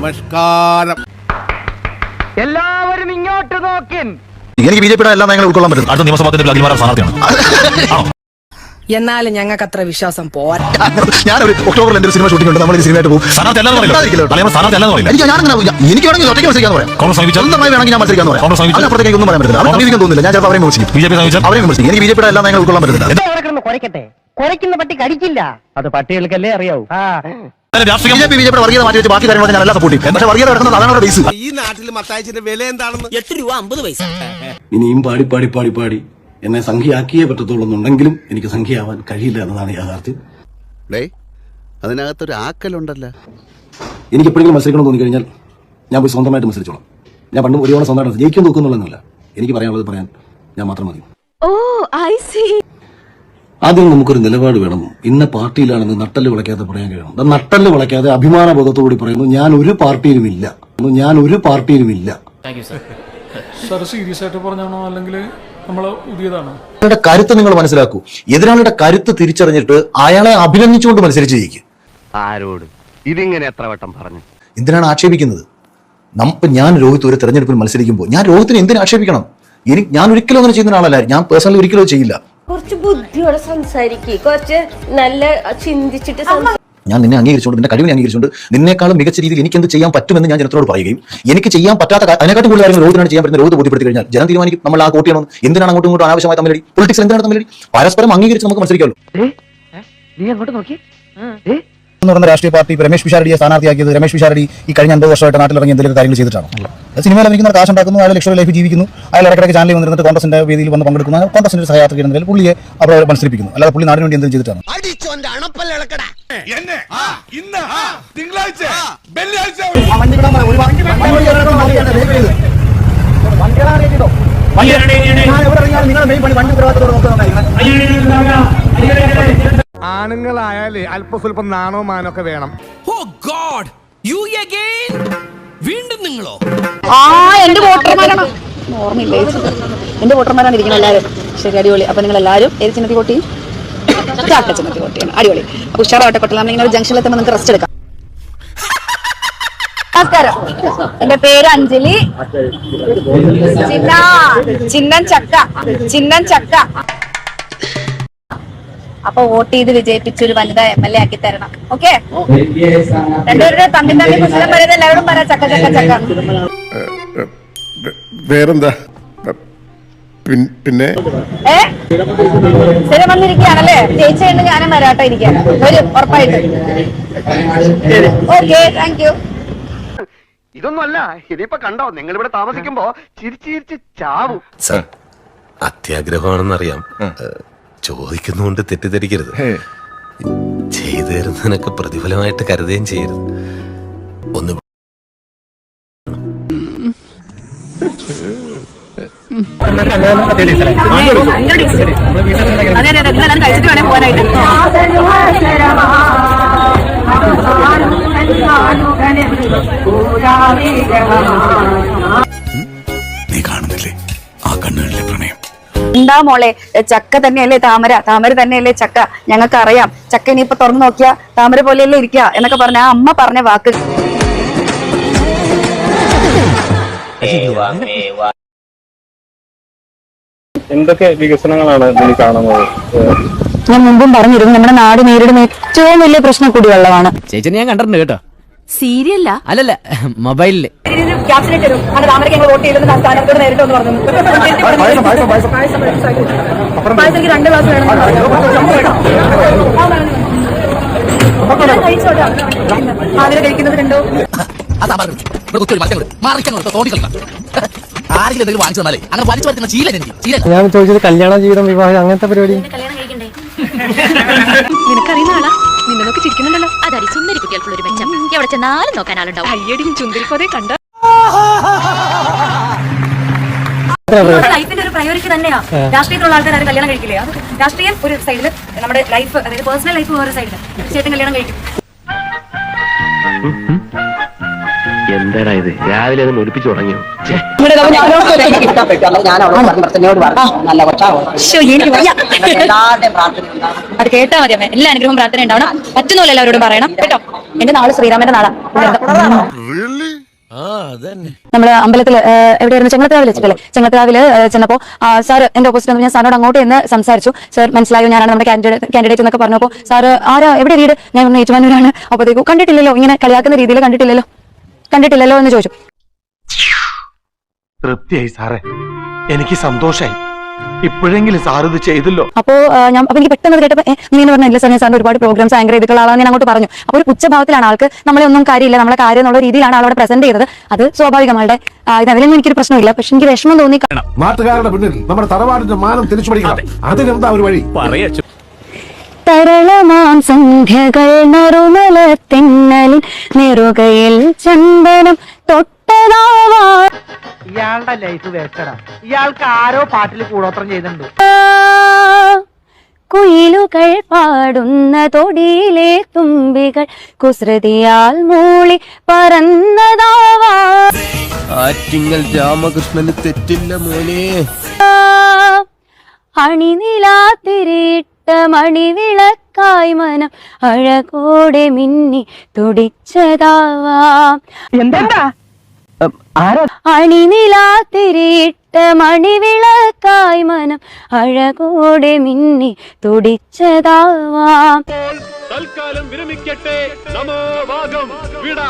നമസ്കാരം. എല്ലാവരും ഇങ്ങോട്ട് നോക്കിൻ. എനിക്ക് ബിജെപിയുടെ എല്ലാം നയങ്ങൾ ഉൾക്കൊള്ളാൻ പറ്റും. അടുത്ത നിയമസഭാ സ്ഥാനാർത്ഥിയാണ്. എന്നാലും ഞങ്ങൾക്ക് അത്ര വിശ്വാസം പോരാ. ഞാനൊരു ഒക്ടോബറിൽ എന്റെ സിനിമ ഷൂട്ടിംഗ് ഉണ്ട്. നമ്മൾ ഈ സിനിമയായിട്ട് പോകും. എനിക്ക് വേണമെങ്കിൽ ഒറ്റയ്ക്ക് മത്സരിക്കാൻ പറയാം. സ്വന്തമായി വേണമെങ്കിൽ ഞാൻ മത്സരിക്കാൻ പറയാം. അതിനപ്പുറത്തേക്ക് ഒന്നും പറയാൻ പറ്റില്ല. അവരെ സമീപിക്കാൻ തോന്നുന്നില്ല. ഞാൻ ചിലപ്പോൾ അവരെ വിമർശിക്കും. അവരെ വിമർശിക്കും. എനിക്ക് ബിജെപിയുടെ എല്ലാ നയങ്ങളും ഉൾക്കൊള്ളാൻ പറ്റില്ല. കുറയ്ക്കുന്ന പട്ടി കടിക്കില്ല. അത് പട്ടികൾക്കല്ലേ അറിയാവൂ. ബിജെപിയുടെ വർഗീയത മാറ്റി വെച്ച് ബാക്കി കാര്യങ്ങൾ ഞാൻ എല്ലാം സപ്പോർട്ട് ചെയ്യും. പക്ഷേ വർഗീയത നടക്കുന്നത് അതാണ് ബേസ്. ഈ നാട്ടിൽ മത്തായിച്ചിന്റെ വില എന്താണെന്ന് 8 രൂപ 50 പൈസ. ഇനിയും പാടി പാടി പാടി പാടി എന്നെ സംഖ്യയാക്കിയേ പറ്റത്തുള്ളൂ എന്നുണ്ടെങ്കിലും എനിക്ക് സംഖ്യയാവാൻ കഴിയില്ല എന്നതാണ് യാഥാർത്ഥ്യം. അതിനകത്തൊരു ആക്കലുണ്ടല്ലോ. എനിക്ക് എപ്പോഴെങ്കിലും മത്സരിക്കണം തോന്നിക്കഴിഞ്ഞാൽ ഞാൻ പോയി സ്വന്തമായിട്ട് മത്സരിച്ചോളാം. ഞാൻ പണ്ടും ഒരു തവണ സ്വന്തമായിട്ട് ജയിക്കും നോക്കുന്നുള്ളതല്ല. എനിക്ക് പറയാനുള്ളത് പറയാൻ ഞാൻ മാത്രം മതി. ആദ്യം നമുക്കൊരു നിലപാട് വേണം. ഇന്ന പാർട്ടിയിലാണെന്ന് നട്ടല് വിളക്കാതെ പറയാൻ കഴിയണം. നട്ടല് വിളക്കാതെ അഭിമാന ബോധത്തോടുകൂടി പറയുന്നു, ഞാൻ ഒരു പാർട്ടിയിലുമില്ല. സീരിയസ് ആയിട്ട് പറഞ്ഞാണോ അല്ലെങ്കിൽ അയാളുടെ കരുത്ത് നിങ്ങൾ മനസ്സിലാക്കൂ. എതിരാളിയുടെ കരുത്ത് തിരിച്ചറിഞ്ഞിട്ട് അയാളെ അഭിനന്ദിച്ചുകൊണ്ട് മത്സരിച്ച് ജയിക്കും. ആരോട് ഇതിങ്ങനെ എത്ര വട്ടം പറഞ്ഞു? എന്തിനാണ് ആക്ഷേപിക്കുന്നത്? ഞാൻ രോഹിത് ഒരു തെരഞ്ഞെടുപ്പിൽ മത്സരിക്കുമ്പോൾ ഞാൻ രോഹിത്തിനെ എന്തിനു ആക്ഷേപിക്കണം? ഞാൻ ഒരിക്കലും അങ്ങനെ ചെയ്യുന്ന ആളല്ല. ഞാൻ പേഴ്സണലി ഒരിക്കലും ചെയ്യില്ല. കുറച്ച് ബുദ്ധിയോടെ സംസാരിക്കുക, കുറച്ച് നല്ല ചിന്തിച്ചിട്ട്. ഞാൻ നിന്നെ അംഗീകരിച്ചുകൊണ്ട്, നിന്റെ കഴിവിനെ അംഗീകരിച്ചുകൊണ്ട്, നിന്നേക്കാളും മികച്ച രീതിയിൽ എനിക്ക് എന്ത് ചെയ്യാൻ പറ്റുമെന്ന് ഞാൻ ജനത്തോട് പറയുകയും എനിക്ക് ചെയ്യാൻ പറ്റാത്ത അതിനെക്കാട്ടും കൂടുതൽ കാര്യങ്ങൾ രോഹിതിനാണ് ചെയ്യാൻ പറ്റുന്ന രോഹിത് ബോധ്യപ്പെടുത്തി കഴിഞ്ഞാൽ ജനം തീരുമാനിക്കും നമ്മൾ ആ വോട്ട് ചെയ്യണം. എന്തിനാണ് അങ്ങോട്ടും ഇങ്ങോട്ടും അനാവശ്യമായ തമ്മിലടി? പൊളിറ്റിക്സ് എന്തിനാണ് തമ്മിലടി? പരസ്പരം അംഗീകരിച്ച് നമുക്ക് മത്സരിക്കാമല്ലോ. എന്ന് പറയുന്ന രാഷ്ട്രീയ പാർട്ടി രമേശ് പിഷാരടിയെ സ്ഥാനാർത്ഥിയാക്കിയത് രമേശ് പിഷാരടി ഈ കഴിഞ്ഞ 50 വർഷമായിട്ട് നാട്ടിലിറങ്ങി എന്തെങ്കിലും കാര്യങ്ങൾ ചെയ്തിട്ടാണ്. സിനിമയിൽ അഭിനയിക്കുന്ന കാശ് ഉണ്ടാക്കുന്നു, അയാൾ ലക്ഷറി ലൈഫ് ജീവിക്കുന്നു, അയാൾ ഇടയ്ക്കിടയ്ക്ക് ചാനലിൽ വന്നിരുന്നിട്ട് കോൺഗ്രസിന്റെ വേദിയിൽ വന്ന് പങ്കെടുക്കുന്ന കോൺഗ്രസിന്റെ സഹയാത്രിക എന്ന നിലയിൽ പുള്ളിയെ അവർ മത്സരിപ്പിക്കുന്നു. അല്ലാതെ പുള്ളി നാടിന് വേണ്ടി എന്തെങ്കിലും ചെയ്തിട്ടാണ്. ആണുങ്ങളായാലേ അല്പ സ്വല്പം നാണോ മാനൊക്കെ വേണം. വീണ്ടും നിങ്ങളോ? എന്റെ വോട്ടർമാരാണ്. ഓർമ്മയില്ല, എന്റെ വോട്ടർമാരാണ് ഇരിക്കുന്നത് എല്ലാവരും. ശരി, അടിപൊളി. അപ്പൊ നിങ്ങൾ എല്ലാവരും ഏത് ചിഹ്നത്തിൽ വോട്ട് ചെയ്യും? ചാക്ക ചിഹ്നത്തിൽ വോട്ട് ചെയ്യണം. അടിപൊളി. അപ്പൊ ഉഷാറാവട്ടെ കൊട്ടല. നമ്മളിങ്ങനെ ജംഗ്ഷനിലെത്തുമ്പോൾ നിങ്ങൾക്ക് റെസ്റ്റ് എടുക്കാം. നമസ്കാരം, എന്റെ പേര് അഞ്ജലി. ചിഹ്നം ചക്ക. അപ്പൊ വോട്ട് ചെയ്ത് വിജയിപ്പിച്ച് ഒരു വനിതാ MLA ആക്കി തരണം. ഓക്കെ, രണ്ടുപേരുടെ തമ്മിൽ കുശലം പറയുന്നത് എല്ലാവരും പറയാം. ചക്ക ചക്ക ചക്ക. വേറെന്താ പിന്നെ? സ്ഥിരം വന്നിരിക്കുകയാണല്ലേ? ചേച്ചി ഉണ്ട്, ഞാനും വരാട്ടോ ഇരിക്കാൻ. വരും ഉറപ്പായിട്ട്. Okay, thank you. ഇതൊന്നും അല്ല. ഇനിയിപ്പോ കണ്ടോ, നിങ്ങൾ ഇവിടെ താമസിക്കുമ്പോ ചിരിച്ചിരിച്ച് ചാവും. അത്യാഗ്രഹമാണെന്നറിയാം. ചോദിക്കുന്നുകൊണ്ട് തെറ്റിദ്ധരിക്കരുത്. ചെയ്തു തരുന്നതിനൊക്കെ പ്രതിഫലമായിട്ട് കരുതുകയും ചെയ്യരുത്. ഒന്ന് നീ കാണുന്നില്ലേ ആ കണ്ണുകളിലെ പ്രണയം? എന്താ മോളെ, ചക്ക തന്നെയല്ലേ താമര, താമര തന്നെയല്ലേ ചക്ക. ഞങ്ങൾക്ക് അറിയാം. ചക്ക ഇനിയിപ്പോ തുറന്നു നോക്കിയാ താമര പോലെയല്ലേ ഇരിക്കുക എന്നൊക്കെ പറഞ്ഞ ആ അമ്മ പറഞ്ഞ വാക്ക്. എന്തൊക്കെ വികസനങ്ങളാണ് നീ കാണുന്നത്? ഞാൻ മുമ്പും പറഞ്ഞിരുന്നു, നമ്മുടെ നാട് നേരിടുന്ന ഏറ്റവും വലിയ പ്രശ്നം കുടിവെള്ളമാണ്. ചേച്ചി ഞാൻ കണ്ടിട്ടുണ്ട് കേട്ടോ. സീരിയല്ല, അല്ലല്ല, മൊബൈലില്. ഞാൻ ചോദിച്ചത് കല്യാണ ജീവിതം, വിവാഹം, അങ്ങനത്തെ പരിപാടി. നിനക്കറിയുന്ന ആളാ? നിന്നൊക്കെ ചിരിക്കുന്നുണ്ടല്ലോ. അതായി സുന്ദരി കുട്ടികൾക്കുള്ള ഒരു മെച്ചം. എവിടെ ചെന്നാലും നോക്കാൻ ആളുണ്ടാവും. അയ്യടിയും ചുന്ദരിക്കോതെ കണ്ട ലൈഫിന്റെ ഒരു പ്രയോറിറ്റി തന്നെയാ. രാഷ്ട്രീയത്തിലുള്ള ആൾക്കാർ കല്യാണം കഴിക്കില്ലേ? അത് രാഷ്ട്രീയം ഒരു സൈഡില്, നമ്മുടെ ലൈഫ്, അതായത് പേഴ്സണൽ ലൈഫ് വേറെ സൈഡില്. ചേട്ടൻ കല്യാണം കഴിക്കും. എന്താടാ ഇത്, രാവിലെ അത് ഒലിപ്പിച്ചു തുടങ്ങിയോ? അത് കേട്ടാ മതി അമ്മ. എല്ലാ അനുഗ്രഹവും പ്രാർത്ഥന ഉണ്ടാവണം. പറ്റുന്ന പോലെ എല്ലാവരോടും പറയണം കേട്ടോ. എന്റെ നാള് ശ്രീരാമന്റെ നാളാ. നമ്മള് അമ്പലത്തിൽ എവിടെയായിരുന്നു ചെങ്ങലത്താവിൽ വെച്ചിട്ടല്ലേ ചെങ്ങലത്താവിൽ ചെന്നപ്പോ സാർ എന്റെ ഓപ്പോസിറ്റ് ഞാൻ സാറിനോട് അങ്ങോട്ട് എന്ന് സംസാരിച്ചു. സാർ മനസ്സിലായോ ഞാനാണ് നമ്മുടെ കാൻഡിഡേറ്റ് എന്നൊക്കെ പറഞ്ഞപ്പോ സാർ ആരാ എവിടെ വീട് ഞാൻ പറഞ്ഞു ഏറ്റുമാനൂരാണ്. അപ്പോഴത്തേക്കും കണ്ടിട്ടില്ലല്ലോ ഇങ്ങനെ കളിയാക്കുന്ന രീതിയിൽ കണ്ടിട്ടില്ലല്ലോ എന്ന് ചോദിച്ചു. തൃപ്തിയായി സാറേ, എനിക്ക് സന്തോഷായി. ഇപ്പോഴെങ്കിലും സാർ ഇത് ചെയ്തല്ലോ. അപ്പൊ എനിക്ക് പെട്ടെന്ന് കേട്ടപ്പോ നീ പറഞ്ഞ ഇല്ല സാർ ഞാൻ സാറിന് ഒരുപാട് പ്രോഗ്രാംസ് ആങ്കർ ചെയ്തിട്ടുള്ള ആളാണ് ഞാൻ അങ്ങോട്ട് പറഞ്ഞു. അപ്പൊ ഒരു പുച്ഛഭാവത്തിലാണ് ആൾക്ക് നമ്മളെ ഒന്നും കാര്യമില്ല നമ്മളെ കാര്യം എന്നുള്ള രീതിയിലാണ് ആളവിടെ പ്രസന്റ് ചെയ്തത്. അത് സ്വാഭാവികമായിട്ട് അതിലൊന്നും എനിക്കൊരു പ്രശ്നമില്ല. പക്ഷെ എനിക്ക് വിഷമം തോന്നി. നാട്ടുകാരുടെ പിന്നിൽ നമ്മുടെ തറവാടിന്റെ മാനം തിരിച്ചു പിടിക്കണം. അതിനെന്താ ഒരു വഴി? തരളമാം സന്ധ്യകൾ നറുമല തെന്നലിൻ നെറുകയിൽ ചന്ദനം തൊട്ടതാവാ. ഇയാളുടെ ലൈഫ് വേസ്റ്റഡാ. ഇയാൾക്ക് ആരോ പാട്ടിൽ കൂടോത്രം ചെയ്തിട്ടുണ്ട്. കുയിലുകൾ പാടുന്ന തൊടിയിലെ തുമ്പികൾ കുസൃതിയാൽ മൂളി പറന്നതാവാ. ആറ്റിങ്ങൽ രാമകൃഷ്ണന് തെറ്റില്ല മോനെ. അണിനിലാത്തിരിട്ട മണിവിളക്കായി മനം അഴകോടെ മിന്നി തുടിച്ചതാവാം. എന്താ അണിനിലാത്തിരിട്ട മണിവിളക്കായി മനം അഴകോടെ മിന്നി തുടിച്ചതാവാം. തൽക്കാലം വിരമിക്കട്ടെ. നമോ ഭാഗം വിട.